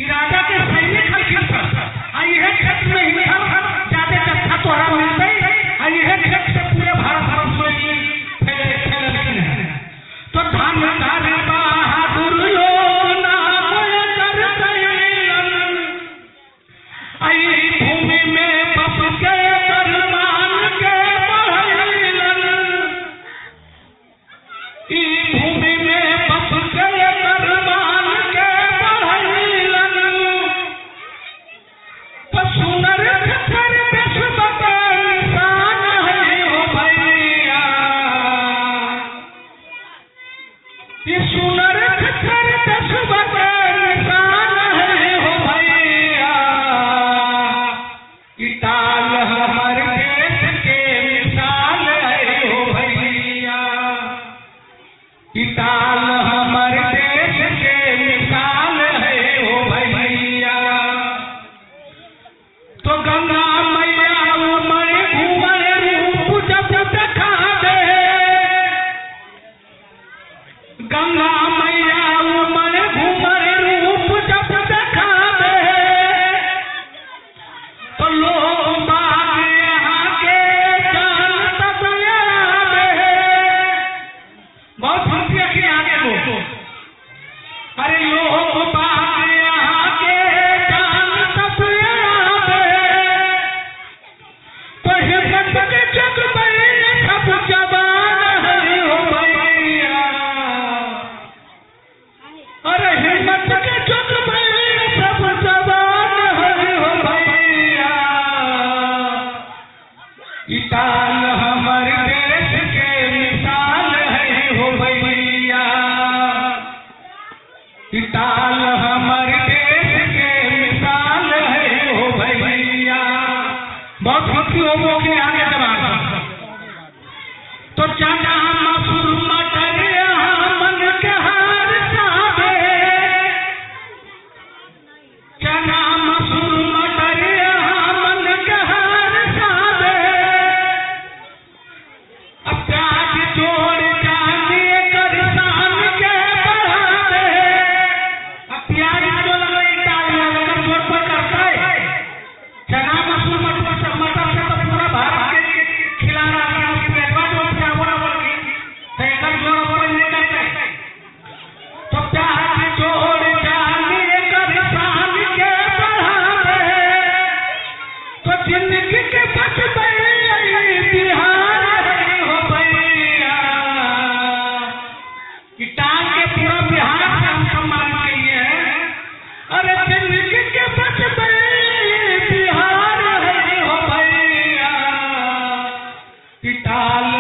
कि राजा के सैनिक हल्की था यह खेत में ही ज्यादा जत्था तोहरा मिलते यह खेत से पूरे भारत में फैले तो धान धारे बहादुर भूमि में बस के बलवान के बढ़लन भूमि में बस के बलवान के बढ़लन पशुनर खतर विश्व का निशान है हो भैया सुनर खतर विश्व का निशान है हो भैया ताल हमारे देश के मिसाल है हो भैया ताल हमारे देश के मिसाल है हो भैया तो गंगा मैया उमड़ घूमर रूप जब देखा दे गंगा मैया उमड़ घूमर रूप जब देखा दे तो लोग बाग यहाँ के जान तब याद है बहुत फंसिया के आगे लोग अरे लोग बाग यहाँ के जान तब याद है तो हिम्मत के जग में सब जवान है हो भैया अरे हिम्मत के जग में सब जवान है हो भैया ताल हमारे देश के मिसाल है हो भैया ताल हमारे देश के मिसाल है हो भैया बहुत खुशी हो के आगे जवाब तो चना मसूर मटर मन के हार साबे चना मसूर मटर मन के हार साबे अब प्याज जोड़ जानिए किसान के बढ़ा दे अब प्याज जो लगे डाल अगर जोड़ पर करता है चना मसूर मटर से तो पूरा भारत के खिला रहा है उसकी एडवांस जो चावल बोली तो एक जोड़ पर नहीं करते तो प्याज जोड़ जानिए किसान के बढ़ा दे तो जिंदगी के बच गई बिहार है हो भैया टाल के पूरा बिहार से हम सम्मान किए हैं अरे जिंदगी के बच गई बिहार है हो भैया टाल